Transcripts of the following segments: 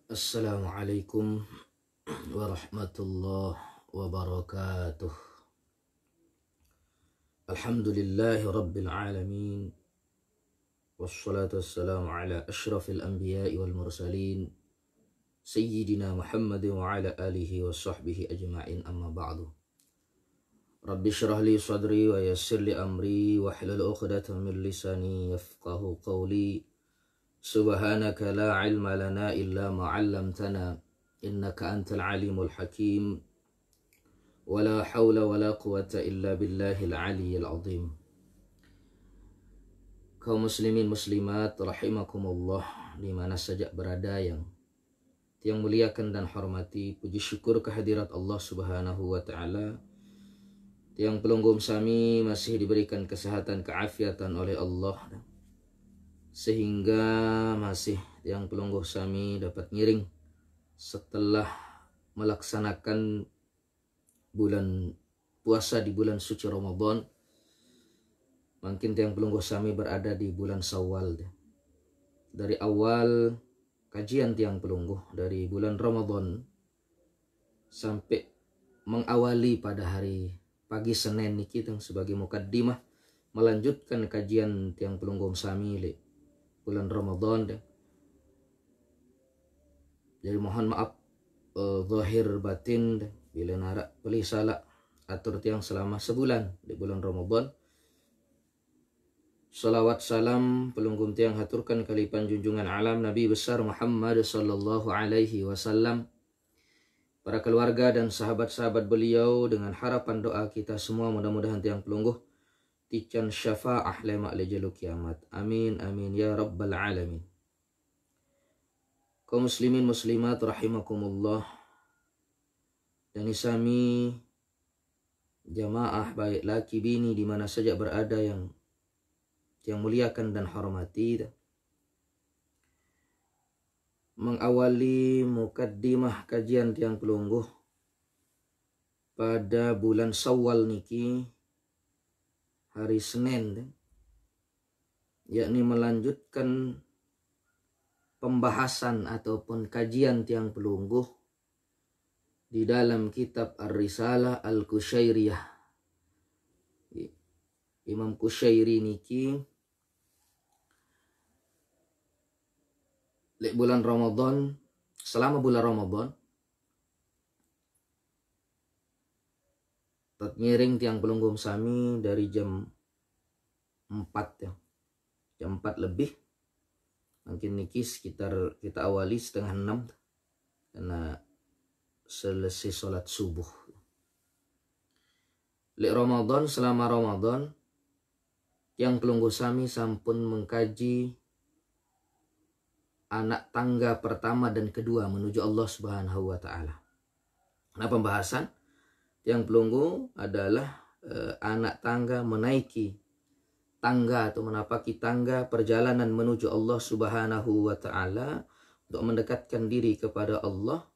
Assalamualaikum warahmatullahi wabarakatuh. Alhamdulillahi rabbil alamin. Wassalatu wassalamu ala ashrafil anbiya'i wal mursalin Sayyidina Muhammadin wa ala alihi wa sahbihi ajma'in, amma ba'du. Rabbi syrah li sadri wa yassir li amri wa hlul 'uqdatam min lisani yafqahu qawli. Subhanaka la ilma lana illa ma 'allamtana innaka antal alimul hakim. Wala hawla wala quwata illa billahil aliyyil azim. Kaum muslimin muslimat rahimakumullah, di mana saja berada yang muliakan dan hormati, puji syukur kehadirat Allah Subhanahu wa taala. Yang pelunggum sami masih diberikan kesehatan keafiatan oleh Allah, sehingga masih yang pelungguh sami dapat ngiring setelah melaksanakan bulan puasa di bulan suci Ramadan. Mungkin yang pelungguh sami berada di bulan Syawal. Dari awal kajian tiang pelungguh dari bulan Ramadan sampai mengawali pada hari pagi Senin niki sebagai mukaddimah melanjutkan kajian tiang pelungguh sami le bulan Ramadan. Jadi mohon maaf zahir batin bila narak beli salah atur tiang selama sebulan di bulan Ramadan. Salawat salam pelunggum tiang haturkan kalipan junjungan alam Nabi besar Muhammad sallallahu alaihi wasallam, para keluarga dan sahabat-sahabat beliau, dengan harapan doa kita semua mudah-mudahan tiang pelungguh tican syafa'ah lema lejalu kiamat. Amin amin ya rabbal alamin. Kaum muslimin muslimat rahimakumullah, dan isami jamaah baik laki bini di mana saja berada yang muliakan dan hormati, mengawali mukaddimah kajian tiang pelungguh pada bulan Syawal niki hari Senin, yakni melanjutkan pembahasan ataupun kajian tiang pelungguh di dalam kitab Ar-Risalah Al-Qushairiyah. Imam Qushairi niki lek bulan Ramadan, selama bulan Ramadan tat ngiring tiang pelunggum sami dari jam 4 ya. Jam 4 lebih. Mungkin niki sekitar kita awali setengah 6 karena selesai sholat subuh. Lek Ramadan, selama Ramadan yang pelungguh sami sampun mengkaji anak tangga pertama dan kedua menuju Allah Subhanahu wa taala. Nah, pembahasan yang pelungguh adalah anak tangga menaiki tangga atau menapaki tangga perjalanan menuju Allah Subhanahu wa taala untuk mendekatkan diri kepada Allah,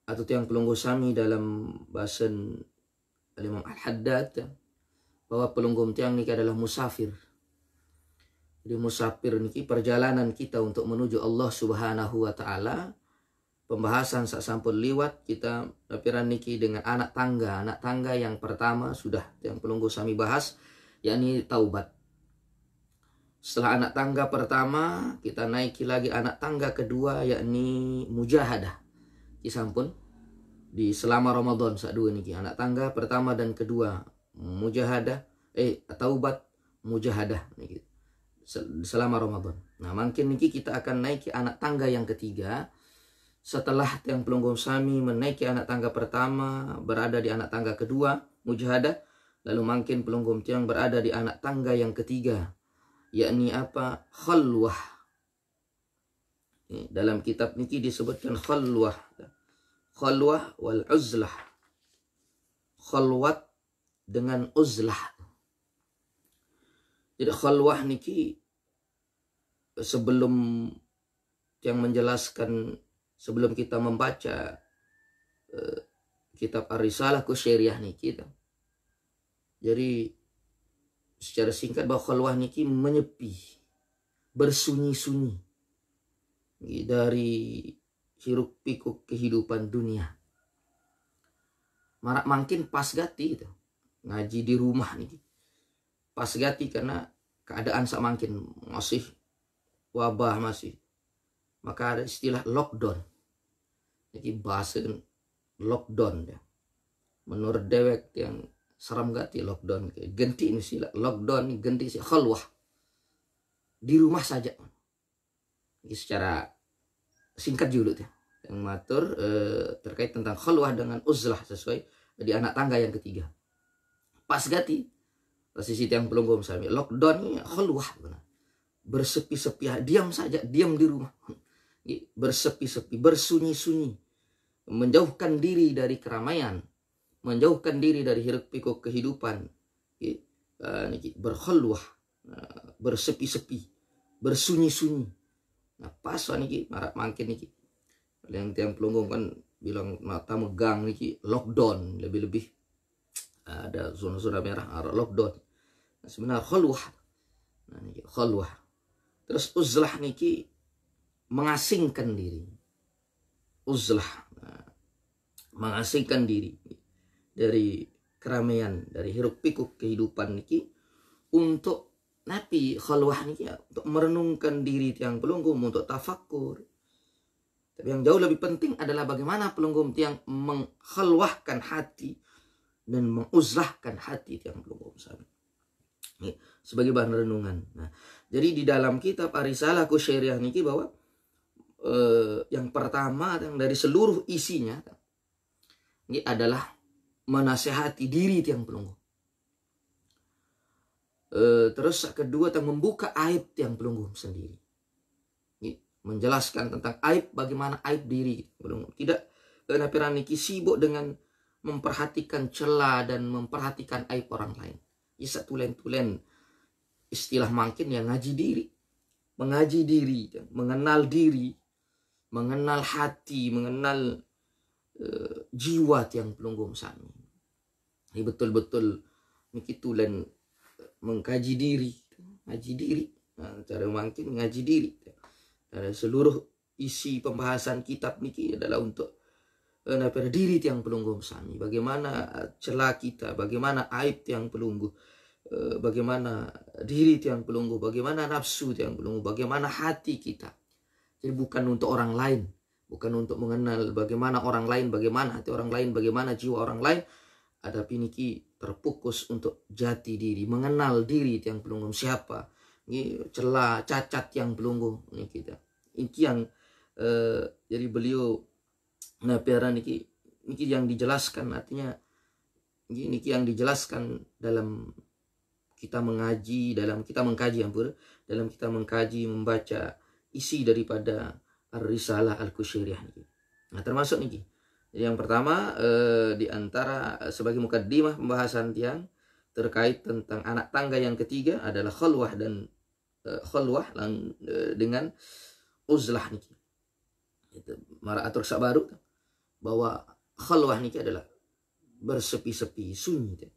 atau yang pelungguh sami dalam bahasa Imam Al-Haddad bahwa pelungguh tiang niki adalah musafir. Jadi musafir niki perjalanan kita untuk menuju Allah Subhanahu wa taala. Pembahasan sak sampun liwat kita lapiran niki dengan anak tangga yang pertama sudah yang pelungguh sami bahas, yakni taubat. Setelah anak tangga pertama kita naiki lagi anak tangga kedua, yakni mujahadah. Sampun di selama Ramadan sak dua niki anak tangga pertama dan kedua mujahadah taubat mujahadah niki selama Ramadan. Nah, mungkin niki kita akan naiki anak tangga yang ketiga setelah yang pelungguh sami menaiki anak tangga pertama, berada di anak tangga kedua mujahadah, lalu mungkin pelungguh tiang berada di anak tangga yang ketiga, yakni apa? Khalwah. Dalam kitab niki disebutkan khalwah wal uzlah. Khalwat dengan uzlah. Jadi khalwah niki sebelum yang menjelaskan, sebelum kita membaca kitab Ar-Risalah Qushairiyah niki, jadi secara singkat bahwa khalwah niki menyepi, bersunyi-sunyi. dari hiruk pikuk kehidupan dunia. Marak makin pas gati gitu. Ngaji di rumah nih. Pas gati karena keadaan semakin masih wabah masih. Maka ada istilah lockdown. Jadi bahasa lockdown ya. Menurut dewek yang seram gati lockdown. Ganti ini istilah lockdown, ganti sih khalwah. Di rumah saja. Jadi secara singkat juga tuh. Yang matur terkait tentang khalwah dengan uzlah sesuai di anak tangga yang ketiga. Pas gati posisi tiang pelunggu misalnya lockdown khalwah, bersepi-sepi, diam saja, diam di rumah, bersepi-sepi, bersunyi-sunyi, menjauhkan diri dari keramaian, menjauhkan diri dari hiruk pikuk kehidupan, berkhalwah, bersepi-sepi, bersunyi-sunyi. Nah pas niki marak makin niki yang tiang pelunggung kan bilang mata megang niki lockdown, lebih-lebih ada zona-zona merah lockdown. Nah, sebenarnya khalwah. Nah niki khalwah. Terus uzlah niki mengasingkan diri. Uzlah, nah, mengasingkan diri dari keramaian, dari hiruk pikuk kehidupan niki untuk napi khalwah niki ya, untuk merenungkan diri tiang pelunggum, untuk tafakur. Tapi yang jauh lebih penting adalah bagaimana pelunggum tiang mengkhalwahkan hati dan menguzlahkan hati tiang pelunggum sebagai bahan renungan. Nah, jadi di dalam kitab Ar-Risalah Kusyairiyah niki bahwa yang pertama yang dari seluruh isinya ini adalah menasehati diri tiang pelunggum. Terus kedua membuka aib tiang pelunggum sendiri. Menjelaskan tentang aib, bagaimana aib diri. Tidak napiran niki sibuk dengan memperhatikan celah dan memperhatikan aib orang lain. Isa tulen-tulen istilah makin yang ngaji diri. Mengaji diri, mengenal diri, mengenal hati, mengenal jiwa tiang pelunggum sami. Ini betul-betul niki tulen mengkaji diri, ngaji diri. Nah, cara makin ngaji diri. Seluruh isi pembahasan kitab niki adalah untuk pada diri tiang pelunggu sami. Bagaimana celah kita, bagaimana aib tiang pelunggu, bagaimana diri tiang pelunggu, bagaimana nafsu tiang pelunggu, bagaimana hati kita. Jadi bukan untuk orang lain, bukan untuk mengenal bagaimana orang lain, bagaimana hati orang lain, bagaimana jiwa orang lain. Adapun niki terfokus untuk jati diri, mengenal diri tiang pelunggu siapa. Ini celah cacat yang pelunggu ini kita. Ini yang jadi beliau napiara niki yang dijelaskan, artinya niki yang dijelaskan dalam kita mengaji, dalam kita mengkaji dalam kita mengkaji membaca isi daripada Ar-Risalah Al-Kusyairiyah niki. Nah termasuk niki. Jadi yang pertama di antara sebagai mukaddimah pembahasan tiang terkait tentang anak tangga yang ketiga adalah khalwah dan khalwah dengan uzlah niki. Itu mara atur baru bahwa khalwah niki adalah bersepi-sepi, sunyi.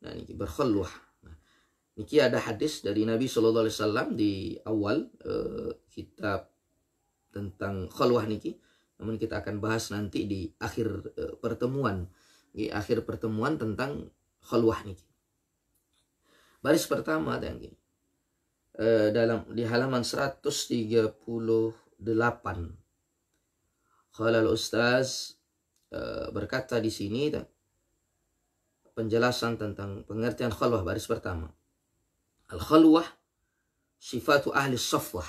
Nah niki berkhalwah. Nah, niki ada hadis dari Nabi sallallahu alaihi wasallam di awal kitab tentang khalwah niki. Namun kita akan bahas nanti di akhir pertemuan. Di akhir pertemuan tentang khalwah niki. Baris pertama ada yang gini. Di halaman 138. Khalal Ustaz berkata di sini penjelasan tentang pengertian khalwah baris pertama. Al-khalwah sifatu ahli safwah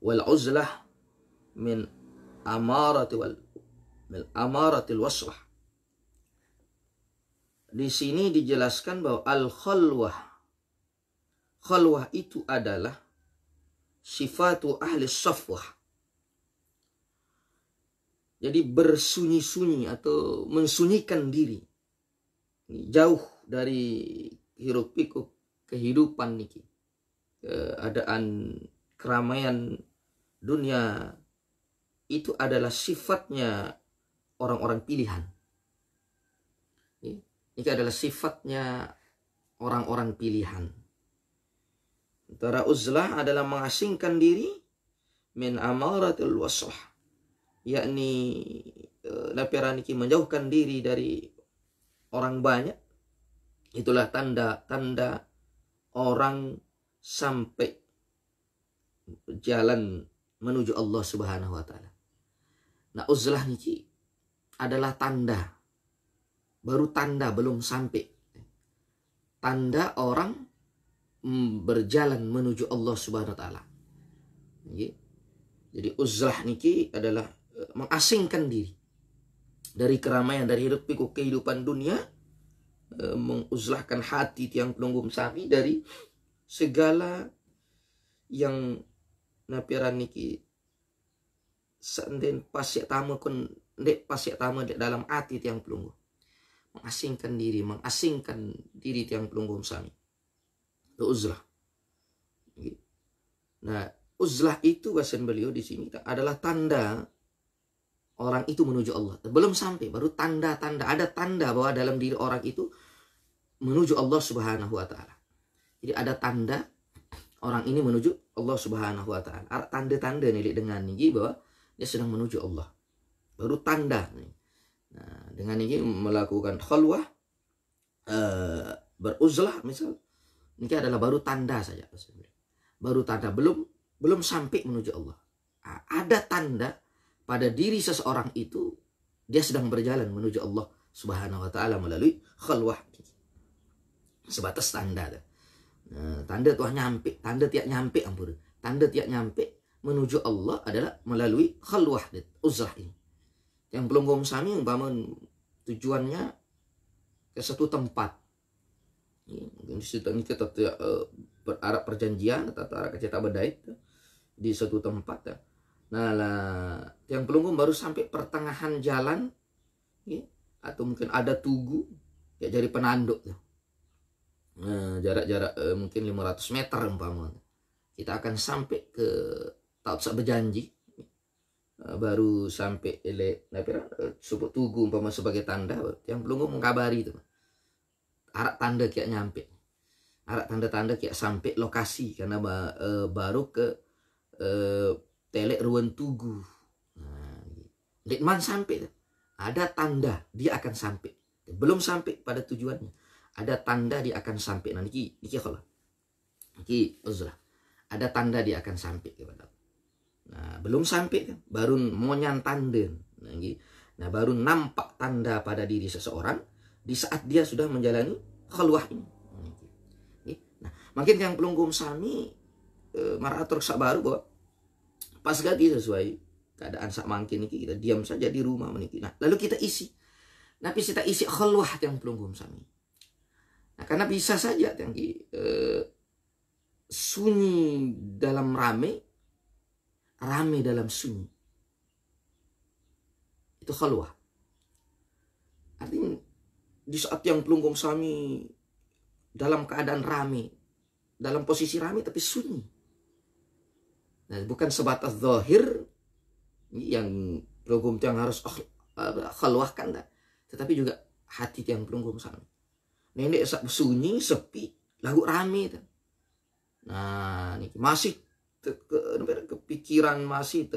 wal uzlah min amaratil waslah. Di sini dijelaskan bahwa al-khalwah itu adalah sifatu ahli safwah. Jadi bersunyi-sunyi atau mensunyikan diri. Jauh dari hiruk pikuk kehidupan niki. Keadaan keramaian dunia itu adalah sifatnya orang-orang pilihan. Ini adalah sifatnya orang-orang pilihan. Antara uzlah adalah mengasingkan diri min amaratil waslah, yakni napira niki menjauhkan diri dari orang banyak, itulah tanda-tanda orang sampai jalan menuju Allah Subhanahu wa taala. Nah, uzlah niki adalah tanda, baru tanda belum sampai. Tanda orang berjalan menuju Allah Subhanahu wa taala. Jadi uzlah niki adalah mengasingkan diri dari keramaian, dari hiruk pikuk kehidupan dunia, menguzlahkan hati tiang pelunggum sami dari segala yang napiran niki sanden pasyak tamu kun dek pasyak tamu dek dalam hati tiang pelunggu, mengasingkan diri tiang pelunggum sami, itu uzlah. Nah, uzlah itu bahasa beliau di sini adalah tanda orang itu menuju Allah. Belum sampai, baru tanda-tanda. Ada tanda bahwa dalam diri orang itu menuju Allah Subhanahu wa taala. Jadi ada tanda orang ini menuju Allah Subhanahu wa taala. Tanda-tanda nih dengan ini bahwa dia sedang menuju Allah. Baru tanda nih. Nah, dengan ini melakukan khalwah, beruzlah misal, ini adalah baru tanda saja. Baru tanda, belum sampai menuju Allah. Ada tanda pada diri seseorang itu dia sedang berjalan menuju Allah Subhanahu wa taala melalui khalwah. Sebatas tanda. Nah, tanda tuh nyampe, tanda tiap nyampe ampun. Tanda tiap nyampe menuju Allah adalah melalui khalwah, uzlah ini. Yang pelunggum sami umpama tujuannya ke satu tempat. Mungkin di situ ini kita berarah perjanjian atau arah keceta bedait di suatu tempat. Nah lah, yang pelunggum baru sampai pertengahan jalan, ya, atau mungkin ada tugu ya dari penanduk. Nah, jarak-jarak mungkin 500 meter umpama. Kita akan sampai ke tak berjanji, baru sampai sebut tugu umpama sebagai tanda. Yang pelunggum mengkabari itu arah tanda kayak nyampe, arah tanda-tanda kayak sampai lokasi, karena baru ke telek ruang tugu. Nah, Litman sampai, ada tanda dia akan sampai. Belum sampai pada tujuannya, ada tanda dia akan sampai. Nah, niki kalau niki uzlah, ada tanda dia akan sampai kepada. Nah, belum sampai kan, baru monyan tanda. Nah, baru nampak tanda pada diri seseorang di saat dia sudah menjalani khalwah ini. Nah, makin yang pelunggum sami maratur sak baru bahwa pas ganti sesuai keadaan sak mangkin ini kita diam saja di rumah meniki. Nah, lalu kita isi. Tapi kita isi khalwah yang pelunggum sami. Nah, karena bisa saja yang sunyi dalam rame dalam sunyi. Itu khalwah. Artinya di saat yang pelunggum sami dalam keadaan rame, dalam posisi rame tapi sunyi. Nah, bukan sebatas zahir yang pelunggum yang harus khalwahkan, tetapi juga hati yang pelunggum sami. Nenek sunyi, sepi, lagu rame. Nah, ini masih kepikiran masih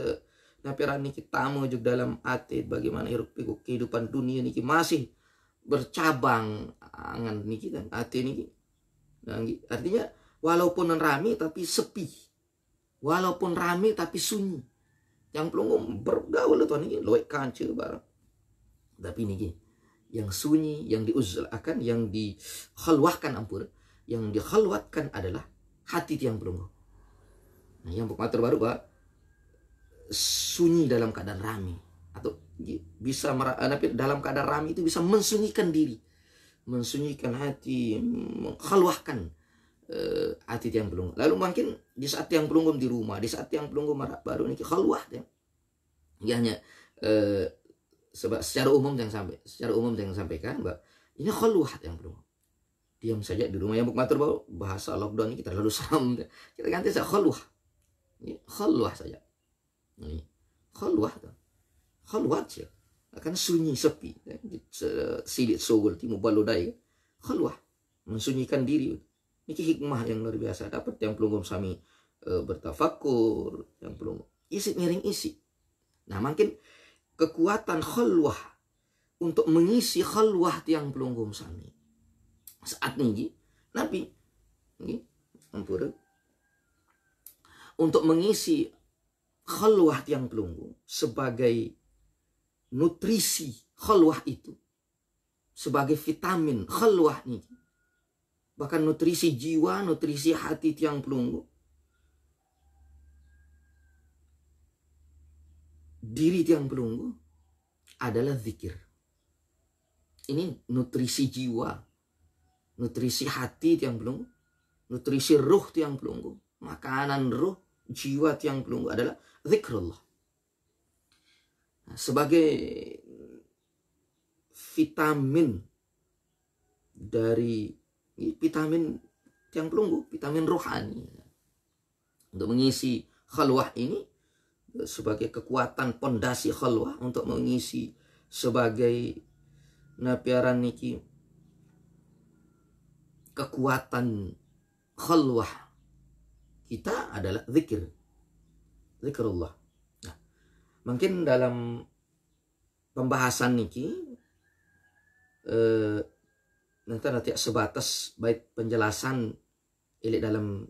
napiran niki tamu juga dalam hati bagaimana hiruk pikuk kehidupan dunia niki masih bercabang angan niki dan hati niki. Nah, artinya walaupun rame tapi sepi. Walaupun rame tapi sunyi. Yang pelunggum bergaul itu niki loek kance barang. Tapi niki yang sunyi, yang diuzlahkan, yang dikhalwahkan ampun, yang dikhalwatkan adalah hati tiang pelunggum. Nah, yang matur baru bahwa sunyi dalam keadaan rame, atau bisa dalam keadaan rame itu bisa mensunyikan diri, mensunyikan hati, mengkhalwahkan hati tiang pelunggum. Lalu mungkin di saat tiang pelunggum di rumah, di saat tiang pelunggum baru ini khalwah ya. Dia hanya secara umum yang sampaikan bahwa ini khalwah tiang pelunggum. Diam saja di rumah. Yang matur bahwa bahasa lockdown ini terlalu seram. Kita ganti saja khalwah. Ini khalwah saja. Ini khalwah tuh. Khalwat sih. Akan sunyi sepi. Silit sogol timu balodai. Khalwah. Mensunyikan diri. Ini hikmah yang luar biasa. Dapat yang pelunggum sami bertafakur. Yang pelunggum isi miring isi. Nah, makin kekuatan khalwah untuk mengisi khalwah tiang pelunggum sami. Saat ini Nabi untuk mengisi khalwah tiang pelunggu sebagai nutrisi khalwah itu, sebagai vitamin khalwah ini, bahkan nutrisi jiwa, nutrisi hati tiang pelunggu, diri tiang pelunggu adalah zikir. Ini nutrisi jiwa, nutrisi hati tiang pelunggu, nutrisi ruh tiang pelunggu, makanan ruh, jiwa tiang pelunggu adalah zikrullah. Nah, sebagai vitamin dari vitamin tiang pelunggu, vitamin rohani, untuk mengisi khalwah ini, sebagai kekuatan pondasi khalwah, untuk mengisi sebagai napiaran niki kekuatan khalwah kita adalah zikir, zikrullah. Nah, mungkin dalam pembahasan niki nanti sebatas baik penjelasan ilik dalam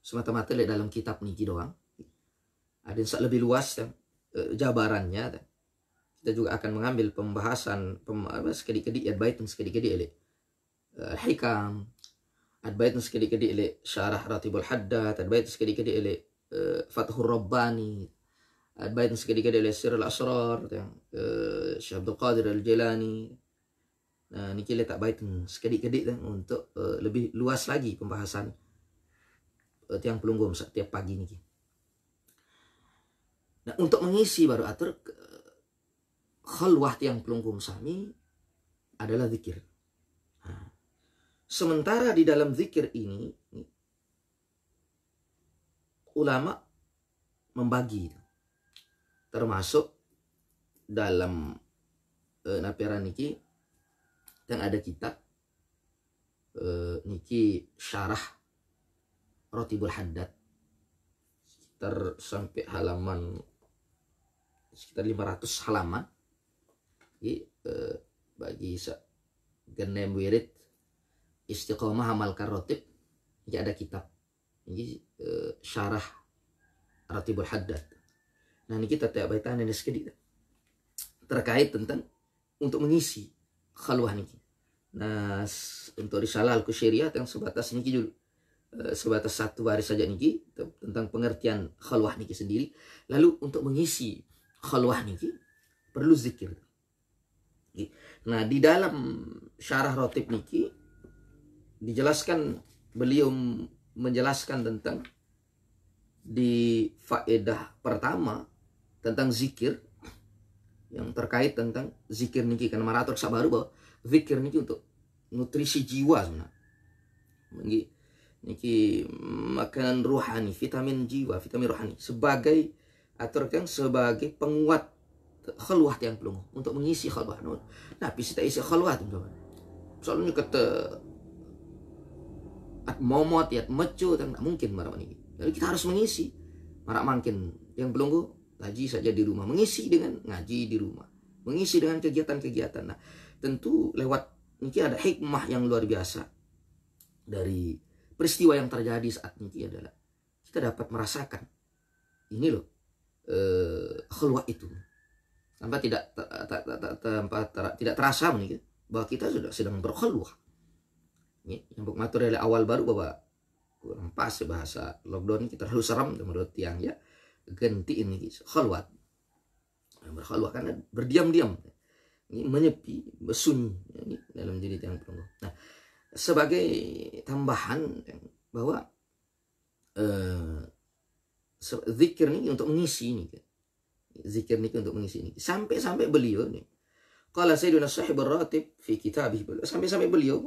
semata-mata ilik dalam kitab niki doang. Ada yang lebih luas jabarannya. Kita juga akan mengambil pembahasan sedikit-sedikit adbaitan sedikit-sedikit ilik hikam, adbaitan sedikit-sedikit ilik syarah Ratibul Haddad, adbaitan sedikit-sedikit ilik Fathur Rabbani, adbaitan sedikit-sedikit ilik Sirrul Asrar yang Syekh Abdul Qadir Al-Jilani. Nah, ini kita tak baitan sedikit-sedikit untuk lebih luas lagi pembahasan tiang pelunggum setiap pagi ini. Nah, untuk mengisi baru atur khalwah tiang pelunggum sami adalah zikir. Nah, sementara di dalam zikir ini ulama membagi, termasuk dalam napiaran niki yang ada kitab niki syarah Ratibul Haddad sekitar sampai halaman sekitar 500 halaman. Bagi genem wirid istiqomah amal karotib, ini ada kitab ini syarah Ratibul Haddad. Nah, ini kita tak baitan ini sedikit terkait tentang untuk mengisi khalwah niki. Nah, untuk risalah Al-Kusyairiyah yang sebatas niki dulu, sebatas satu baris saja niki tentang pengertian khalwah niki sendiri. Lalu untuk mengisi khalwah niki perlu zikir. Nah, di dalam syarah Ratib niki dijelaskan, beliau menjelaskan tentang di faedah pertama tentang zikir, yang terkait tentang zikir niki, karena marator sabaru bahwa zikir niki untuk nutrisi jiwa sebenarnya. Niki makanan rohani, vitamin jiwa, vitamin rohani, sebagai aturkan sebagai penguat khalwah tiang pelungu, untuk mengisi khalwah. Nah, kita isi khalwah teman-teman. Soalnya kata at momot ya mecu tak mungkin marak ini. Jadi kita harus mengisi marak mungkin yang pelunggu ngaji saja di rumah, mengisi dengan ngaji di rumah, mengisi dengan kegiatan-kegiatan. Nah, tentu lewat ini ada hikmah yang luar biasa dari peristiwa yang terjadi saat ini adalah kita dapat merasakan ini loh khalwah itu tanpa tidak terasa nih bahwa kita sudah sedang berkhalwah. Yang matur dari awal baru bahwa kurang pas bahasa lockdown kita terlalu seram menurut tiang ya, ganti ini khalwat, berkhalwah karena berdiam-diam, ini menyepi, bersunyi ini dalam diri tiang pelunggu. Nah, sebagai tambahan bahwa zikir ini untuk mengisi ini, zikir ini untuk mengisi ini, sampai beliau nih qala sayyiduna sahib ar-ratib fi kitabih, sampai beliau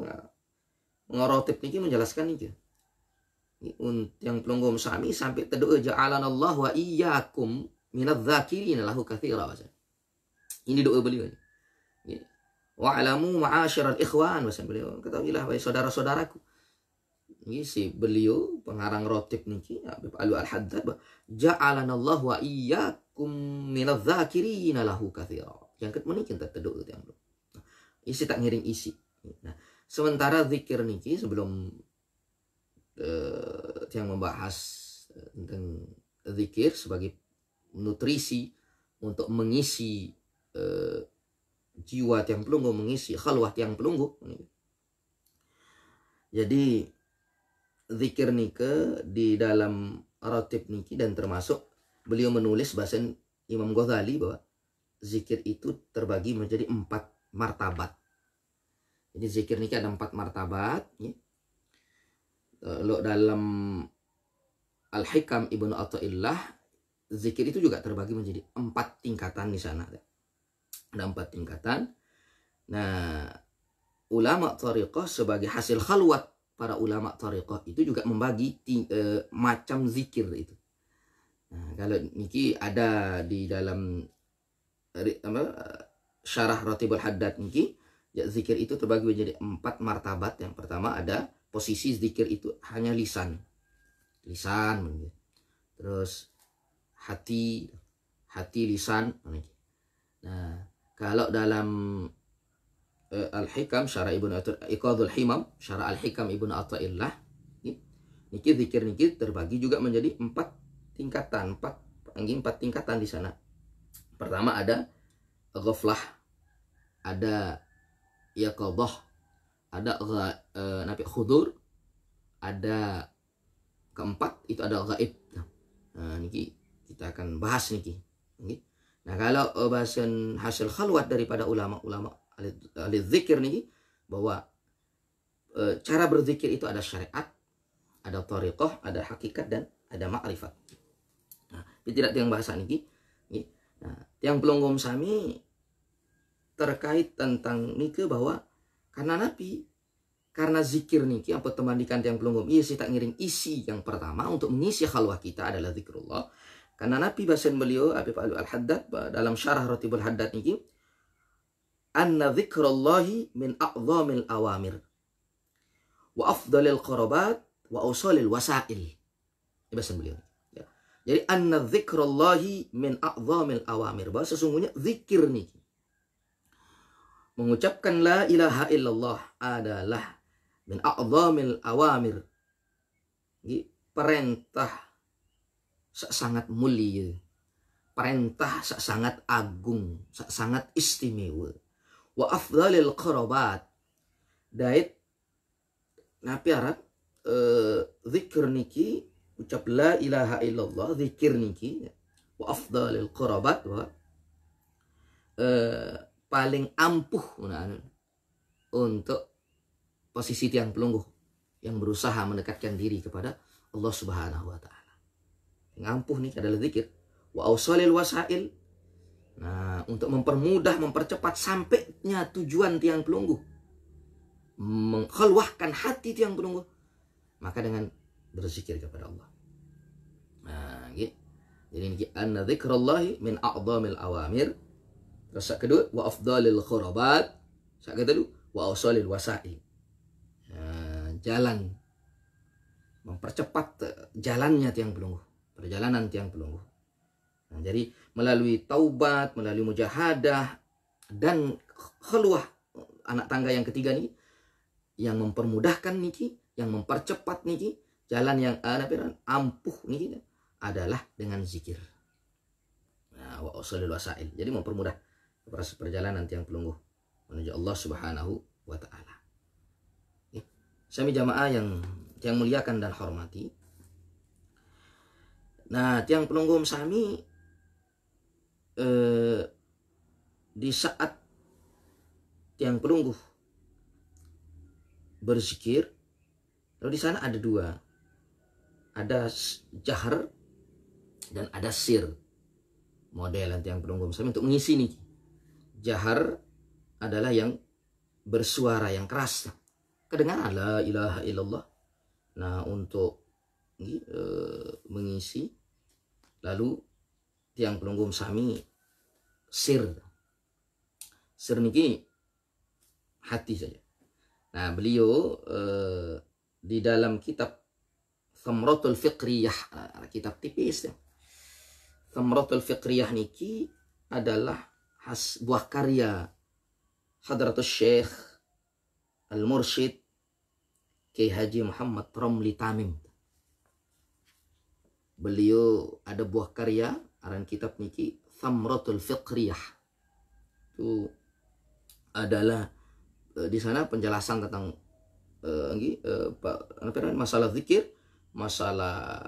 ngarotib niki menjelaskan ini yang pelunggum sami sampai terdoa ja'alanallah wa iyyakum minadz-dzakirin lahu katsira. Ini doa beliau ini. Wa'lamu ma'asyiral ikhwan, beliau ketahuilah wahai saudara-saudaraku, Ini si beliau pengarang rotib niki Habib Alwi Al-Haddad, ja'alanallahu wa iyyakum minadz-dzakirina lahu katsira. Yang ketemu niki teduk yang belum. Isi tak ngiring isi. Nah, sementara zikir niki sebelum yang membahas tentang zikir sebagai nutrisi untuk mengisi jiwa tiang pelunggu, mengisi khalwah tiang pelunggu. Jadi zikir nike di dalam ratib niki, dan termasuk beliau menulis bahasa Imam Ghazali bahwa zikir itu terbagi menjadi 4 martabat. Jadi zikir niki ada 4 martabat. Ya. Kalau dalam Al-Hikam Ibnu Athaillah, zikir itu juga terbagi menjadi 4 tingkatan di sana. Ada 4 tingkatan. Nah, ulama thariqah sebagai hasil khalwat para ulama thariqah itu juga membagi macam zikir itu. Nah, kalau niki ada di dalam syarah Ratibul Haddad niki, ya zikir itu terbagi menjadi 4 martabat. Yang pertama ada posisi zikir itu hanya lisan, terus hati, lisan. Nah, kalau dalam Al-Hikam syarah Iqadul Himam syarah Al-Hikam Ibnu Athaillah, niki zikir niki terbagi juga menjadi 4 tingkatan, 4 tingkatan di sana. Pertama ada ghaflah, ada yaqadhah, ada khudur, ada keempat itu ada ghaib. Nah, niki kita akan bahas niki. Nah, kalau bahasan hasil khalwat daripada ulama-ulama ahli zikir nih, bahwa cara berzikir itu ada syariat, ada thariqah, ada hakikat, dan ada ma'rifat. Nah, ini tidak yang bahasa niki. Nah, yang pelonggom sami terkait tentang niki bahwa karena zikir niki apa temandikan yang pelonggom iya sih tak ngiring isi yang pertama untuk mengisi khalwah kita adalah zikrullah. Karena Nabi bahasan beliau Habib Alwi Al-Haddad dalam syarah Ratibul Haddad niki, anna dzikrallahi min a'zamil awamir wa afdalil qarabat wa awsalil wasail. Ini bahasa beliau. Ya. Jadi anna dzikrallahi min a'zamil awamir, bahwa sesungguhnya zikir nih, mengucapkan la ilaha illallah adalah min a'zamil awamir. Ini perintah sangat mulia, perintah sangat agung, sangat istimewa. Wa afdalil qarabat, dait napi Arab zikir niki, ucap la ilaha illallah, zikir niki wa afdalil qarabat, wa paling ampuh untuk posisi tiang pelungguh yang berusaha mendekatkan diri kepada Allah Subhanahu wa taala. Yang ampuh nih adalah zikir. Wa awsalil wasail, nah, untuk mempermudah, mempercepat sampainya tujuan tiang pelungguh, mengkhalwahkan hati tiang pelungguh, maka dengan berzikir kepada Allah. Nah, gitu. Jadi ini anna dzikrallahi min a'zamil awamir. Terus yang kedua wa afdalil khurabat. Yang kedua wa awsalil wasail. Nah, jalan, mempercepat jalannya tiang pelungguh, perjalanan tiang pelungguh. Nah, jadi melalui taubat, melalui mujahadah, dan khalwah anak tangga yang ketiga nih, yang mempermudahkan niki, yang mempercepat niki, jalan yang ampuh niki adalah dengan zikir. Nah, wa usulul wasail. Jadi mempermudah proses perjalanan tiang pelungguh menuju Allah Subhanahu wa taala. Sami jamaah yang muliakan dan hormati. Nah, tiang pelungguh sami di saat tiang pelungguh berzikir, lalu di sana ada 2, ada jahar dan ada sir. Model tiang pelungguh sami untuk mengisi nih. Jahar adalah yang bersuara, yang keras, kedengaran la ilaha illallah. Nah, untuk mengisi, lalu tiang pelungguh sami sir niki hati saja. Nah, beliau di dalam kitab Thamratul Fiqriyah, kitab tipis ya. Thamratul Fiqriyah niki adalah buah karya Hadratus Syekh Al-Mursyid Kiai Haji Muhammad Ramli Tamim. Beliau ada buah karya aran kitab niki Thamratul Fiqriyah. Itu adalah di sana penjelasan tentang masalah zikir, masalah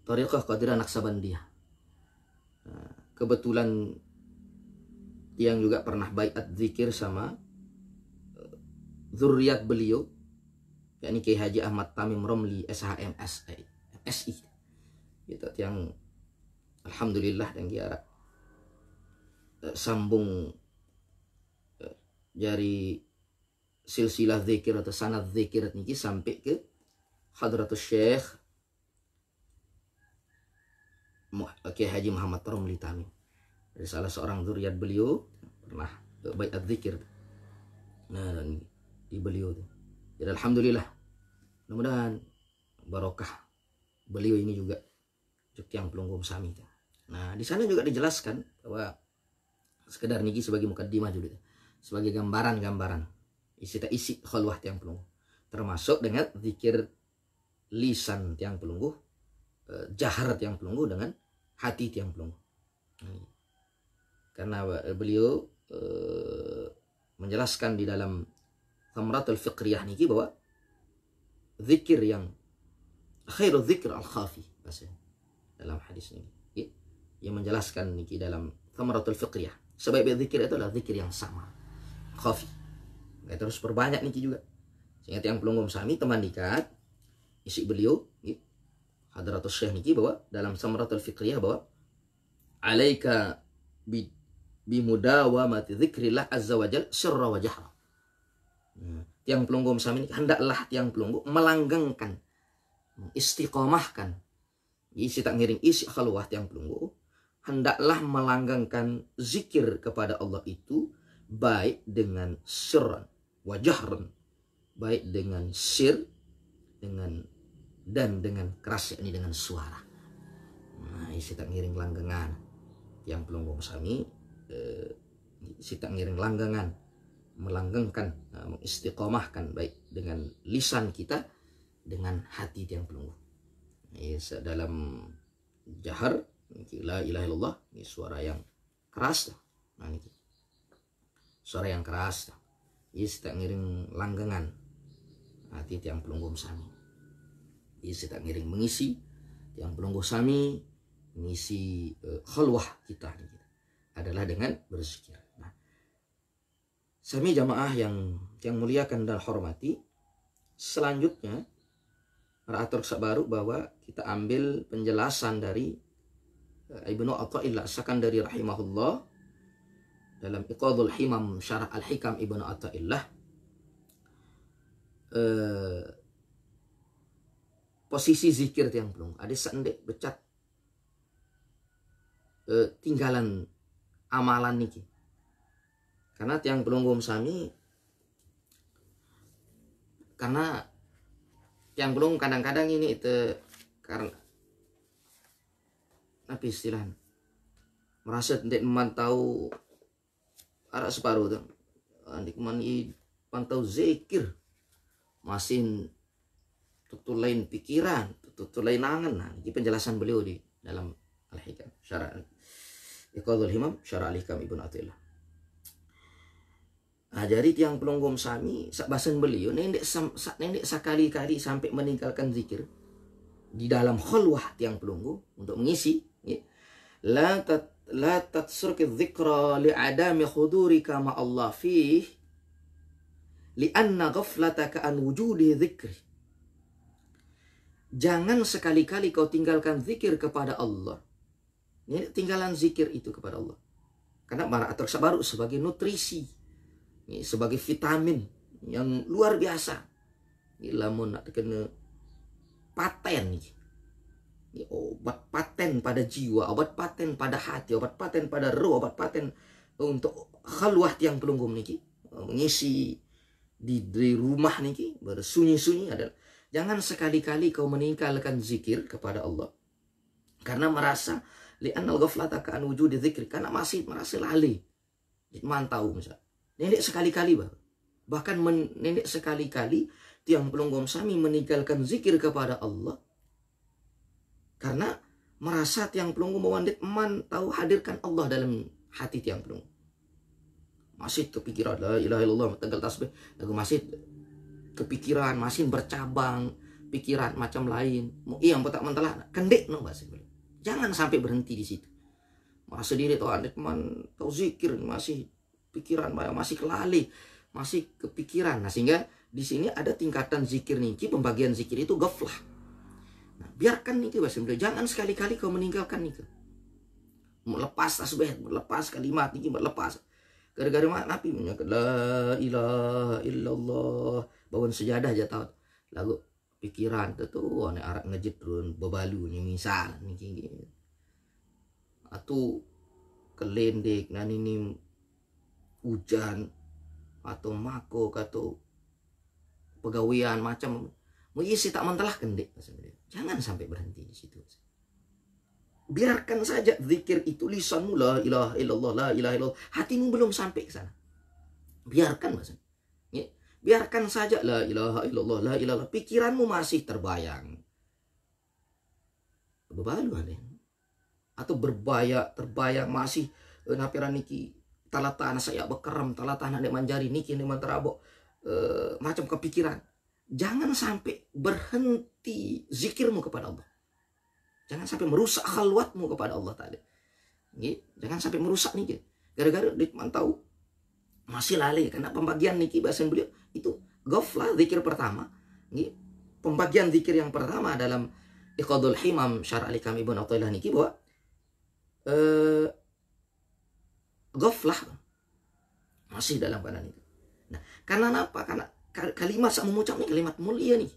Thariqah Qadiriyah Naqsabandiyah. Kebetulan yang juga pernah baiat zikir sama zuriat beliau, yakni Kiai Haji Ahmad Tamim Ramli SHM SI. Gitu, yang alhamdulillah dan kiara sambung dari silsilah zikir atau sanad zikir niki sampai ke Hadratus Syekh Kiai Haji Muhammad Ramli Tamim. Dari salah seorang zuriat beliau pernah baiat zikir. Nah, dan di beliau tuh. Jadi alhamdulillah. Mudah-mudahan barokah beliau ini juga yang pelunggum sami. Nah, di sana juga dijelaskan bahwa sekedar niki sebagai mukaddimah juga, sebagai gambaran-gambaran isi khalwah tiang pelunggu, termasuk dengan zikir lisan tiang pelunggu, jahar tiang pelunggu dengan hati tiang pelunggu. Karena beliau menjelaskan di dalam Thamratul Fiqriyah niki bahwa zikir yang khairul zikr al-khafi dalam hadis ini. Yang menjelaskan niki dalam Thamratul Fiqriyah. Sebaik zikir itu adalah zikir yang sama, khafi. Kita terus perbanyak niki juga. Sehingga yang pelunggum sami teman dekat isi beliau Hadratus Syekh niki bahwa dalam Thamratul Fiqriyah bahwa alaika bimudawamati dzikrillah azza wajal sirra wa jahra. Tiang pelunggum sami ini hendaklah tiang pelunggu melanggengkan, istiqomahkan. Isi tak ngiring isi khalwah tiang pelunggu, hendaklah melanggengkan zikir kepada Allah itu baik dengan sirran wa jahran, baik dengan sir dan dengan keras, yakni dengan suara. Nah, isi tak ngiring langgengan yang pelunggum sami, isi tak ngiring langgengan, melanggengkan, mengistiqomahkan baik dengan lisan kita, dengan hati tiang pelunggu. Dalam jahar la ilaha illallah, ini suara yang keras. Nah, ini suara yang keras. Ini tak ngiring langgengan hati tiang pelunggu sami. Ini tak ngiring mengisi tiang pelunggu sami, mengisi khalwah kita adalah dengan berzikir. Nah, sami jamaah yang muliakan dan hormati, selanjutnya atur baru bahwa kita ambil penjelasan dari Ibnu Athaillah Sakandari rahimahullah dalam Iqadul Himam Syarah Al-Hikam Ibnu Athaillah. Posisi zikir tiang pelung ada sendek becat tinggalan amalan niki. Karena tiang pelunggum sami, karena yang belum kadang-kadang ini itu karena apa istilah merasa tidak memantau arah separuh tuh andik mani pantau zikir masih tutur lain pikiran, tutur lain angan. Nah, ini penjelasan beliau di dalam Al-Hikam Syarah Iqadul Himam Syarah Al-Hikam Ibnu Athaillah. Nah, jadi tiang pelunggum sami bahasan beliau nendek sekali-kali sampai meninggalkan zikir di dalam khalwah tiang pelunggu untuk mengisi ya. La tatsurki dzikra li'adami khudurika ma Allah fih li'anna ghaflataka an wujudi dzikri. Jangan sekali-kali kau tinggalkan zikir kepada Allah. Ini tinggalan zikir itu kepada Allah. Karena mara'atul sabaru sebagai nutrisi, sebagai vitamin yang luar biasa. Lamun nak kena paten nih. Obat paten pada jiwa, obat paten pada hati, obat paten pada roh, obat paten untuk khalwah tiang pelunggum niki, mengisi di rumah niki bersunyi-sunyi adalah Jangan sekali-kali kau meninggalkan zikir kepada Allah karena merasa li'annal ghaflata ka'an wujudi dzikri, karena masih merasa lalai. Mantau misal. Nenek sekali-kali bahkan nenek sekali-kali tiang pelonggom sami meninggalkan zikir kepada Allah karena merasa tiang pelonggom mewandit tahu hadirkan Allah dalam hati tiang pelonggom. Masih kepikiran la ilaha illallah, tegal tasbih, lagu masih kepikiran, masih bercabang pikiran macam lain. Yang tak mentelah kendek no bahasa. Jangan sampai berhenti di situ. Masa diri tahu ada teman tahu zikir masih pikiran masih kelali, masih kepikiran. Nah, sehingga di sini ada tingkatan zikir niki, pembagian zikir itu ghaflah. Nah, biarkan niki bahasa. Jangan sekali-kali kau meninggalkan niki. Melepas tasbih, melepas kalimat niki, melepas. Gara-gara Nabi menyebut la ilaha illallah, bawaan sejadah aja tahu. Lalu pikiran tu ane arak ngejedrun bebalunya misal niki. Atau kelendek nan ini hujan atau makok atau pegawaian macam isi tak mentelah kendek. Jangan sampai berhenti di situ. Biarkan saja zikir itu lisanmu la ilaha illallah, la ilaha illallah, hatimu belum sampai ke sana. Biarkan mas. Biarkan saja la ilaha illallah, la ilaha illallah, pikiranmu masih terbayang. Bebalu ada. Atau terbayang masih napiran niki talatan saya bekerem, talatan ada manjari niki ini manterabok macam kepikiran. Jangan sampai berhenti zikirmu kepada Allah. Jangan sampai merusak khalwatmu kepada Allah tadi. Jangan sampai merusak niki. Gara-gara mantau masih lalai karena pembagian niki bahasa beliau itu ghaflah zikir pertama. Pembagian zikir yang pertama dalam Iqadul Himam Syarah Al-Hikam Ibn Athaillah niki bahwa ghaflah masih dalam keadaan itu. Nah, karena apa? Karena kalimat saat mengucap ini kalimat mulia nih.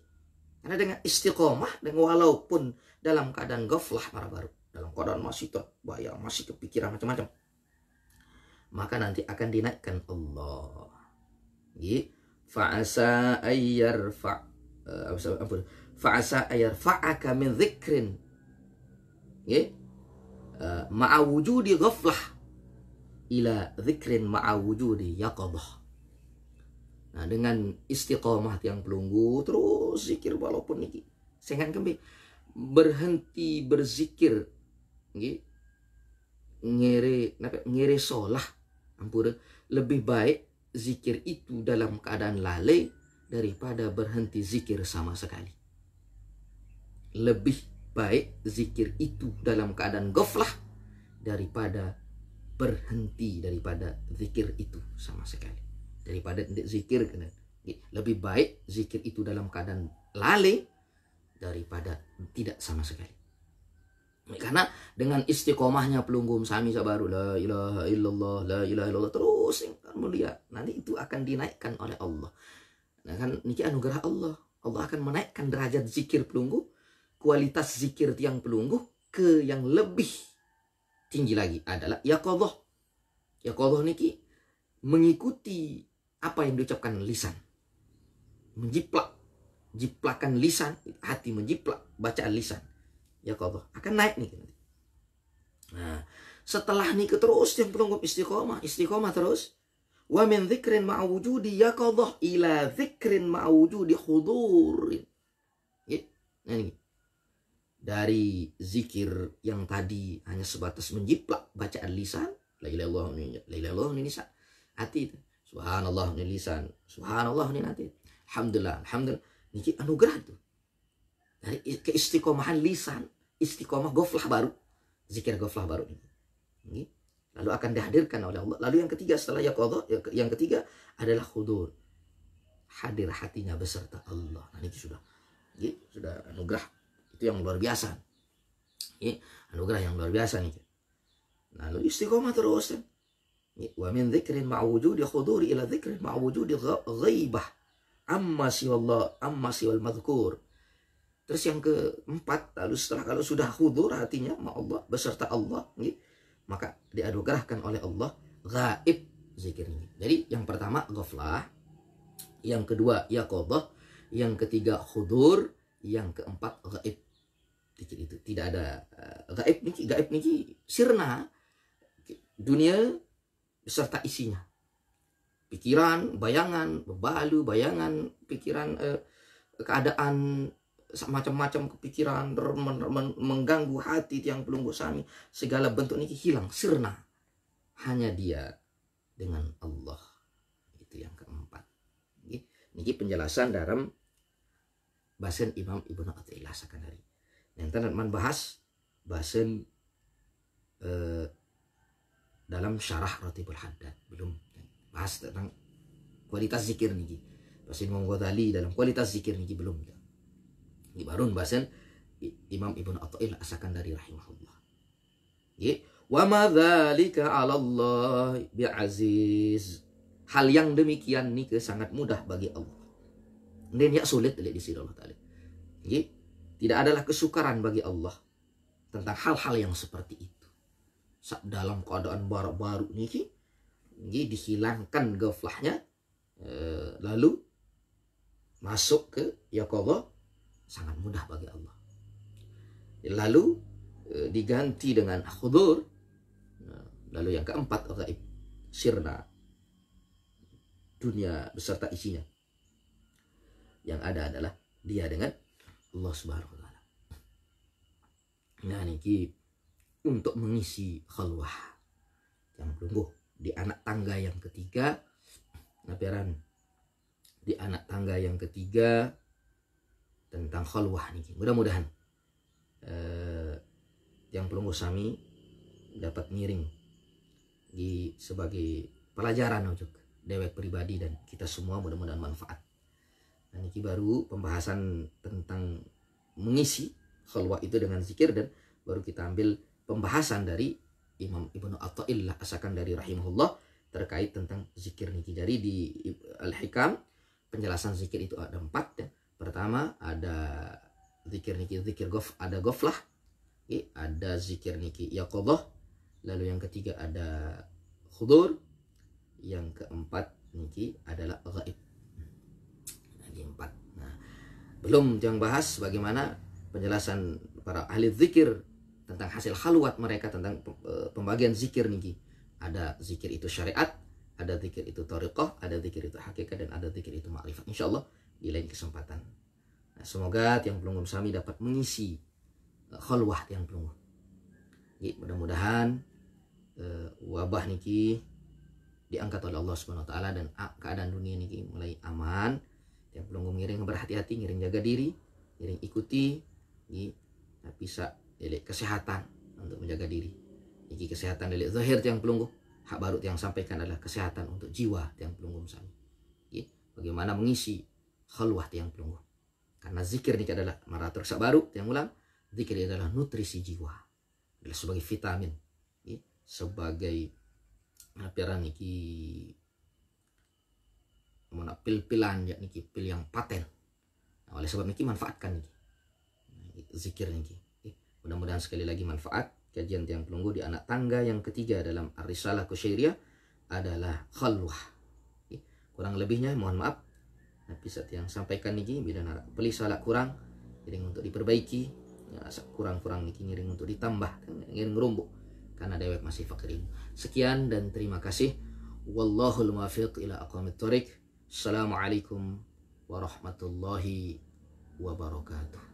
Karena dengan istiqomah, dan walaupun dalam keadaan ghaflah baru, dalam keadaan masih terbayang, masih kepikiran macam-macam, maka nanti akan dinaikkan Allah. Fa'asa ayyarfa'aka min dzikrin. Ma'a wujudi ghaflah ila dzikrin ma'a wujudi yaqadah. Nah, dengan istiqomah yang pelunggu terus zikir walaupun niki sengan kembe berhenti berzikir ngere solah ampura, lebih baik zikir itu dalam keadaan lalai daripada berhenti zikir sama sekali. Lebih baik zikir itu dalam keadaan ghaflah daripada berhenti daripada zikir itu sama sekali. Daripada zikir, lebih baik zikir itu dalam keadaan lalai daripada tidak sama sekali. Karena dengan istiqomahnya pelunggum sami sabaru la ilaha illallah, la ilaha illallah terus yang mulia, nanti itu akan dinaikkan oleh Allah. Nah kan niki anugerah Allah. Allah akan menaikkan derajat zikir pelunggu, kualitas zikir tiang pelunggu ke yang lebih tinggi lagi adalah yaqadhah. Yaqadhah niki mengikuti apa yang diucapkan lisan, jiplakan lisan, hati menjiplak bacaan lisan, yaqadhah akan naik nih. Nah, setelah nih terus yang pelunggum istiqomah terus, wa min dzikrin ma'a wujudi yaqadhah ila dzikrin ma'a wujudi hudurin. Nah ini dari zikir yang tadi hanya sebatas menjiplak bacaan lisan, la ilaha illallah ini lisan, hati itu. Subhanallah ini lisan, subhanallah ini nanti. Alhamdulillah, alhamdulillah. Ini anugerah itu. Dari keistiqomahan lisan, istiqomah ghaflah baru, zikir ghaflah baru ini. Lalu akan dihadirkan oleh Allah. Lalu yang ketiga setelah yaqadhah, yang ketiga adalah hudur. Hadir hatinya beserta Allah. Nah, ini sudah anugerah. Itu yang luar biasa. Anugerah yang luar biasa nih. Lalu istiqomah terus. Wa min dzikrin ma'a wujudi khuduri ila dzikrin ma'a wujudi ghaibah amma siwal madhkur. Terus yang keempat, lalu setelah kalau sudah hudur hatinya ma Allah beserta Allah, maka dianugerahkan oleh Allah gaib zikir ini. Jadi yang pertama ghaflah, yang kedua yaqadhah, yang ketiga hudur, yang keempat gaib. Itu tidak ada gaib niki sirna dunia beserta isinya. Pikiran, bayangan, bebalu, bayangan, pikiran, keadaan macam-macam kepikiran mengganggu hati tiang pelunggu sami, segala bentuk niki hilang, sirna. Hanya dia dengan Allah. Itu yang keempat. Niki penjelasan dalam bahasan Imam Ibnu Athaillah Sakandari. Yang tenan man bahas bahasan dalam syarah Ratibul Haddad, belum bahas tentang kualitas zikir niki. Bahasan Imam Ghazali dalam kualitas zikir niki belum. Ini baru bahasan Imam Ibnu Athaillah Sakandari rahimahullah. Wa ma dzalika 'ala Allah bi'aziz. Hal yang demikian niki sangat mudah bagi Allah. Dan ya sulit di sisi Allah Ta'ala. Tidak adalah kesukaran bagi Allah tentang hal-hal yang seperti itu. Dalam keadaan baru-baru niki dihilangkan gaflahnya, lalu masuk ke yaqadha, sangat mudah bagi Allah. Lalu diganti dengan hudur. Lalu yang keempat gaib, sirna, dunia beserta isinya. Yang ada adalah dia dengan Allah Subhanahu wa taala. Nah niki untuk mengisi khalwah yang pelungguh di anak tangga yang ketiga, napiaran di anak tangga yang ketiga tentang khalwah niki. Mudah-mudahan yang pelungguh sami dapat ngiring di sebagai pelajaran untuk dewek pribadi dan kita semua, mudah-mudahan manfaat. Dan ini baru pembahasan tentang mengisi khalwah itu dengan zikir, dan baru kita ambil pembahasan dari Imam Ibnu Athaillah As-Sakandari rahimahullah terkait tentang zikir niki. Jadi di Al-Hikam penjelasan zikir itu ada 4 ya. Pertama ada zikir niki, ada ghaflah, ada zikir niki yaqadhah, lalu yang ketiga ada hudur, yang keempat niki adalah gaib. Empat. Nah, belum yang bahas bagaimana penjelasan para ahli zikir tentang hasil khalwat mereka, tentang pembagian zikir niki. Ada zikir itu syariat, ada zikir itu thariqah, ada zikir itu hakikat, dan ada zikir itu ma'rifat. Insyaallah di lain kesempatan. Nah, semoga tiang pelungguh sami dapat mengisi khalwah tiang pelungguh. Mudah-mudahan wabah niki diangkat oleh Allah Subhanahu wa taala dan keadaan dunia niki mulai aman. Yang pelungguh ngiring berhati-hati, ngiring jaga diri, ngiring ikuti, bisa delik kesehatan untuk menjaga diri. Iki kesehatan delik zahir yang pelungguh, hak baru yang sampaikan adalah kesehatan untuk jiwa yang pelungguh sami. Bagaimana mengisi khalwah yang pelungguh. Karena zikir ini adalah maratur sak baru yang ulang, zikir ini adalah nutrisi jiwa, adalah sebagai vitamin, sebagai piaran niki mana pil-pilan ya niki, pil yang paten. Nah, oleh sebab niki manfaatkan niki zikir niki. Mudah-mudahan sekali lagi manfaat. Kajian tiang pelungguh di anak tangga yang ketiga dalam Ar-Risalah Kusyairiyah adalah khalwah. Kurang lebihnya mohon maaf. Nah, bisa tiang sampaikan niki bila beli salah kurang, ngiring untuk diperbaiki, ya, kurang-kurang niki ngiring untuk ditambah, ngiring ngerumbuk karena dewek masih fakir ilmu. Sekian dan terima kasih. Wallahul muwaffiq ila aqwamit thoriq. Assalamualaikum warahmatullahi wabarakatuh.